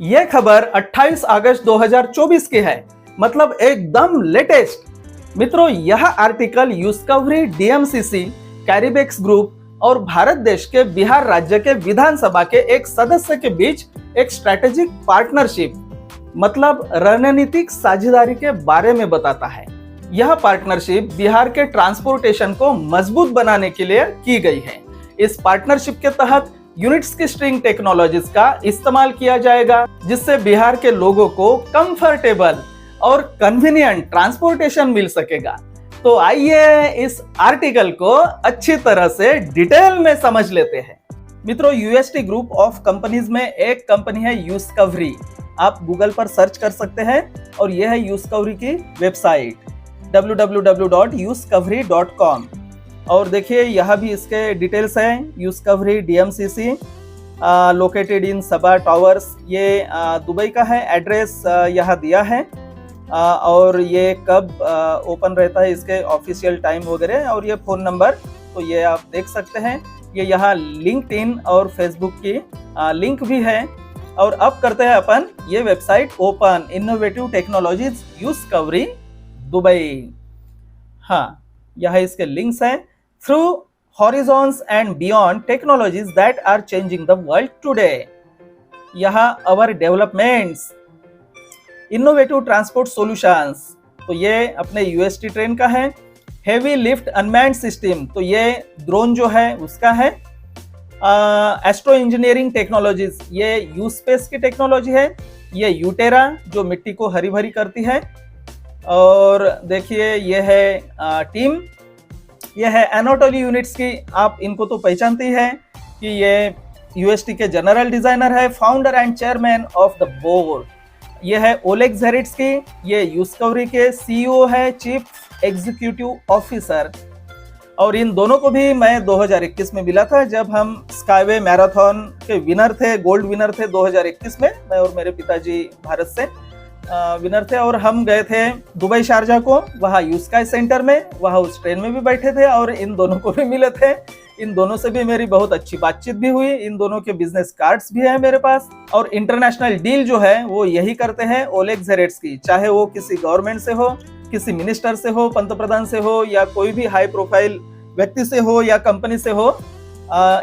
यह खबर 28 अगस्त 2024 की है, मतलब एकदम लेटेस्ट। मित्रों, यह आर्टिकल यूस्कवरी डीएमसीसी, कैरिबेक्स ग्रुप और भारत देश के बिहार राज्य के विधानसभा के एक सदस्य के बीच एक स्ट्रेटेजिक पार्टनरशिप, मतलब रणनीतिक साझेदारी के बारे में बताता है। यह पार्टनरशिप बिहार के ट्रांसपोर्टेशन को मजबूत बनाने के लिए की गई है। इस पार्टनरशिप के तहत यूनिट्स की स्ट्रिंग टेक्नोलॉजीज का इस्तेमाल किया जाएगा, जिससे बिहार के लोगों को कंफर्टेबल और कन्वीनियंट ट्रांसपोर्टेशन मिल सकेगा। तो आइए इस आर्टिकल को अच्छी तरह से डिटेल में समझ लेते हैं। मित्रों, यूएसटी ग्रुप ऑफ कंपनीज में एक कंपनी है यूस्कवरी। आप गूगल पर सर्च कर सकते हैं और यह है यूस्कवरी की वेबसाइट www.uscovery.com। और देखिए यहाँ भी इसके डिटेल्स हैं। Yuskavri DMCC located in Saba towers, ये दुबई का है। एड्रेस यहाँ दिया है और ये कब ओपन रहता है, इसके ऑफिशियल टाइम वगैरह, और ये फ़ोन नंबर तो ये आप देख सकते हैं। ये यहाँ लिंक्डइन और फेसबुक की लिंक भी है। और अब करते हैं अपन ये website open. Innovative technologies Yuskavri Dubai. हाँ, यह इसके लिंक्स हैं। Through horizons and beyond technologies that are changing the world today. यहाँ our developments, innovative transport solutions, तो ये अपने यूएसटी ट्रेन का है। हेवी लिफ्ट अनमैन्ड सिस्टम, तो ये ड्रोन जो है उसका है। एस्ट्रो इंजीनियरिंग टेक्नोलॉजीज, ये यू स्पेस की टेक्नोलॉजी है। ये यूटेरा जो मिट्टी को हरी भरी करती है। और देखिए ये है टीम, ये है एनाटोली यूनिट्स की। आप इनको तो पहचानते ही हैं कि ये यूएसटी के जनरल डिजाइनर है, founder and chairman of the board. ये है ओलेग जेरिट्स की, ये यूस्कवरी के सीईओ है, चीफ एग्जीक्यूटिव ऑफिसर। और इन दोनों को भी मैं 2021 में मिला था, जब हम स्काईवे मैराथन के विनर थे, गोल्ड विनर थे 2021 में। मैं और मेरे पिताजी भारत से विनर थे और हम गए थे दुबई शारजा को, वहाँ यूस्काई सेंटर में, वहाँ उस ट्रेन में भी बैठे थे और इन दोनों को भी मिले थे। इन दोनों से भी मेरी बहुत अच्छी बातचीत भी हुई। इन दोनों के बिजनेस कार्ड्स भी हैं मेरे पास। और इंटरनेशनल डील जो है वो यही करते हैं ओलेग जेरिट्स की, चाहे वो किसी गवर्नमेंट से हो, किसी मिनिस्टर से हो, पंतप्रधान से हो, या कोई भी हाई प्रोफाइल व्यक्ति से हो या कंपनी से हो।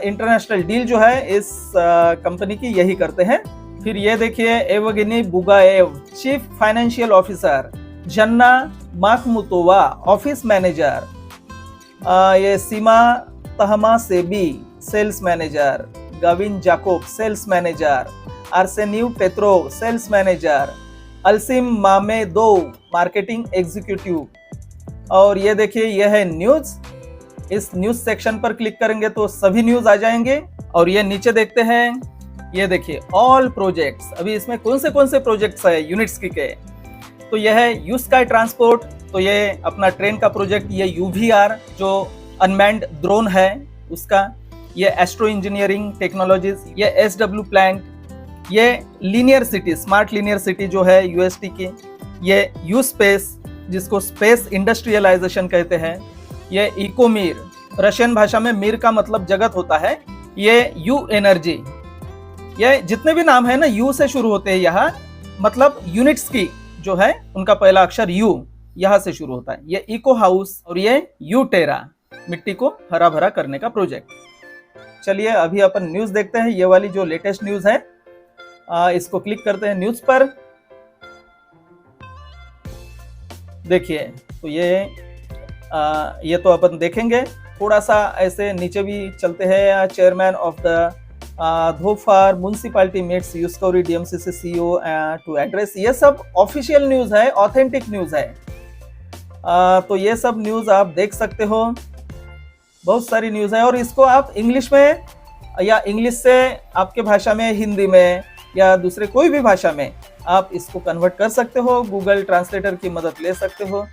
इंटरनेशनल डील जो है इस कंपनी की यही करते हैं। फिर ये देखिए Evgeny Bugaev, chief financial officer. Zhanna Makhmutova, office manager. ये Seema Tahma Sebi, sales manager. Gavin Jacob, sales manager. Arseniy Petrov, sales manager. Alsim Mamedov, marketing executive. और ये देखिए यह है न्यूज। इस न्यूज सेक्शन पर क्लिक करेंगे तो सभी न्यूज आ जाएंगे। और ये नीचे देखते हैं, ये देखिए ऑल प्रोजेक्ट्स। अभी इसमें कौन से प्रोजेक्ट्स है यूनिट्स के, तो यह है यूस्काई ट्रांसपोर्ट, तो ये अपना ट्रेन का प्रोजेक्ट। ये यूवीआर जो अनमैन्ड ड्रोन है उसका। ये एस्ट्रो इंजीनियरिंग टेक्नोलॉजीज, ये एसडब्ल्यू प्लांट। ये linear city, smart linear city जो है यूएसटी की। ये यू स्पेस, जिसको स्पेस इंडस्ट्रियलाइजेशन कहते हैं। ये इकोमीर, रशियन भाषा में मीर का मतलब जगत होता है। ये यू एनर्जी, ये जितने भी नाम है ना यू से शुरू होते हैं यहाँ, मतलब यूनिट्स की जो है उनका पहला अक्षर यू यहाँ से शुरू होता है। ये इको हाउस और ये यूटेरा, मिट्टी को हरा भरा करने का प्रोजेक्ट। चलिए अभी अपन न्यूज देखते हैं। ये वाली जो लेटेस्ट न्यूज है, इसको क्लिक करते हैं न्यूज पर। देखिए तो ये तो अपन देखेंगे। थोड़ा सा ऐसे नीचे भी चलते हैं। Chairman of the Dhofar municipality meets Yuskavri DMCC CEO to address. ये सब ऑफिशियल न्यूज है, ऑथेंटिक न्यूज है। तो ये सब न्यूज आप देख सकते हो, बहुत सारी न्यूज है। और इसको आप इंग्लिश में या इंग्लिश से आपके भाषा में, हिंदी में या दूसरे कोई भी भाषा में आप इसको कन्वर्ट कर सकते हो। गूगल ट्रांसलेटर की मदद ले सकते हो।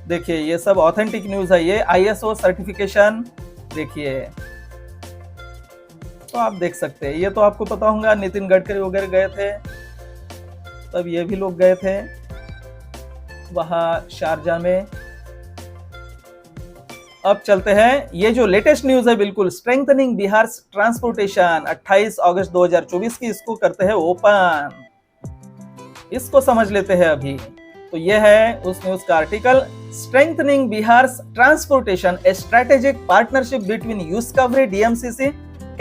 देखिए ये सब ऑथेंटिक न्यूज है। ये आईएसओ सर्टिफिकेशन देखिए, तो आप देख सकते हैं। ये तो आपको पता होगा, नितिन गडकरी वगैरह गए थे, तब ये भी लोग गए थे वहाँ शारजा में। अब चलते हैं, ये जो लेटेस्ट न्यूज है बिल्कुल, स्ट्रेंथनिंग बिहार ट्रांसपोर्टेशन 28 अगस्त 2024 की, इसको करते हैं ओपन, इसको समझ लेते हैं अभी। तो ये है उस न्यूज का article, strengthening Bihar transportation, a strategic partnership between Yuskavri DMCC,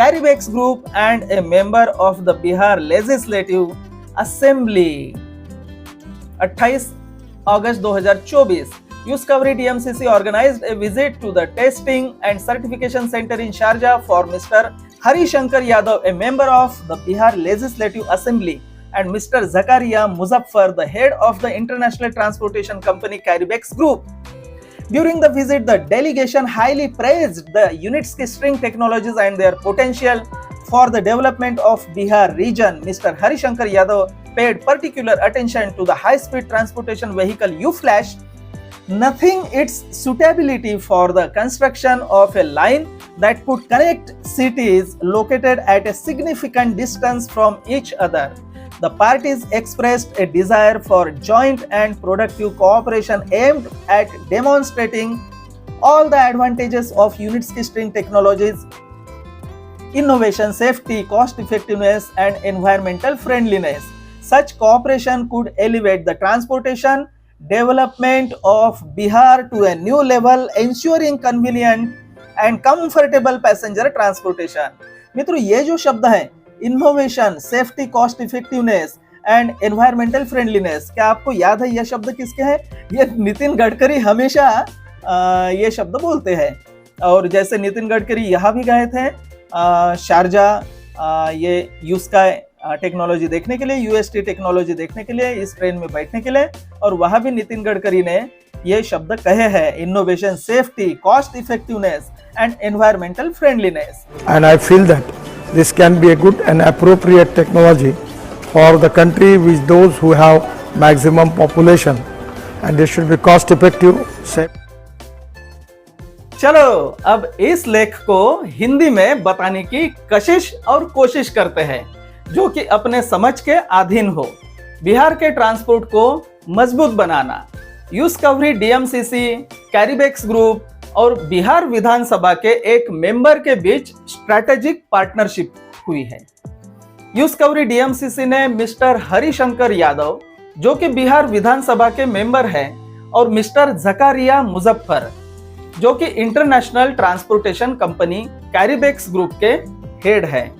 Caribex group and a member of the Bihar legislative assembly. 28 अगस्त 2024, Yuskavri DMCC organized a visit to the testing and certification center in Sharjah for Mr. Hari Shankar Yadav, a member of the Bihar Legislative Assembly, and Mr. Zakaria Muzaffar, the head of the international transportation company Caribex Group. During the visit, the delegation highly praised the Unitsky string technologies and their potential for the development of Bihar region. Mr. Hari Shankar Yadav paid particular attention to the high-speed transportation vehicle U-Flash, nothing its suitability for the construction of a line that could connect cities located at a significant distance from each other. The parties expressed a desire for joint and productive cooperation aimed at demonstrating all the advantages of Unitsky string technologies, innovation, safety, cost effectiveness, and environmental friendliness. Such cooperation could elevate the transportation development of Bihar to a new level, ensuring convenient and comfortable passenger transportation. मित्रों, ये जो शब्द है innovation, safety, cost effectiveness and environmental friendliness, क्या आपको याद है ये शब्द किसके हैं? ये नितिन गडकरी हमेशा ये शब्द बोलते हैं। और जैसे नितिन गडकरी यहाँ भी गए थे शारजा ये यूस्का टेक्नोलॉजी देखने के लिए, यूएसटी टेक्नोलॉजी देखने के लिए, इस ट्रेन में बैठने के लिए, और वहां भी नितिन गडकरी ने ये शब्द कहे हैं, innovation, safety, cost effectiveness and environmental friendliness. And I feel that this can be a good and appropriate technology for the country which those who have maximum population and this should be cost effective, safe. चलो अब इस लेख को हिंदी में बताने की कशिश और कोशिश करते हैं, जो कि अपने समझ के अधीन हो। बिहार के ट्रांसपोर्ट को मजबूत बनाना, यूस्कवरी डीएमसीसी, कैरिबेक्स ग्रुप और बिहार विधानसभा के एक मेंबर के बीच स्ट्रैटेजिक पार्टनरशिप हुई है। यूस्कवरी डीएमसीसी ने मिस्टर हरिशंकर यादव, जो कि बिहार विधानसभा के मेंबर हैं, और मिस्टर जकारिया मुजफ्फर, जो कि इंटरनेशनल ट्रांसपोर्टेशन कंपनी कैरिबेक्स ग्रुप के हेड हैं,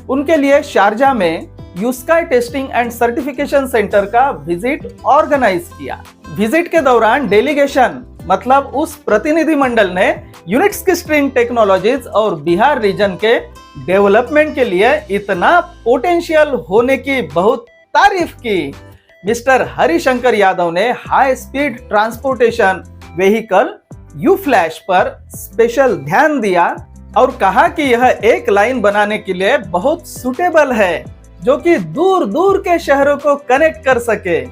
उनके लिए शारजा में यूस्का टेस्टिंग एंड सर्टिफिकेशन सेंटर का विजिट ऑर्गेनाइज किया। विजिट के दौरान डेलीगेशन मतलब उस प्रतिनिधि मंडल ने यूनिट्स्की स्ट्रिंग टेक्नोलॉजीज और बिहार रीजन के डेवलपमेंट के लिए इतना पोटेंशियल होने की बहुत तारीफ की। मिस्टर हरिशंकर यादव ने high speed transportation vehicle U-Flash पर स्पेशल ध्यान दिया और कहा कि यह एक लाइन बनाने के लिए बहुत सुटेबल है, जो कि दूर दूर के शहरों को कनेक्ट कर सके।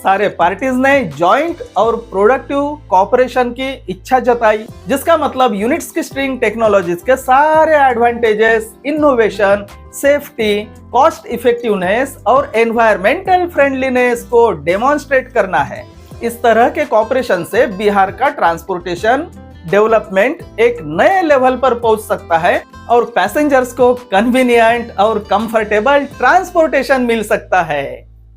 सारे पार्टीज ने जॉइंट और प्रोडक्टिव कोऑपरेशन की इच्छा जताई, जिसका मतलब यूनिट्स्की स्ट्रिंग टेक्नोलॉजीज के सारे advantages, innovation, safety, cost effectiveness और एनवायरमेंटल फ्रेंडलीनेस को डेमोन्स्ट्रेट करना है। इस तरह के कोऑपरेशन से बिहार का ट्रांसपोर्टेशन डेवलपमेंट एक नए लेवल पर पहुंच सकता है और पैसेंजर्स को कन्वीनियंट और कंफर्टेबल ट्रांसपोर्टेशन मिल सकता है।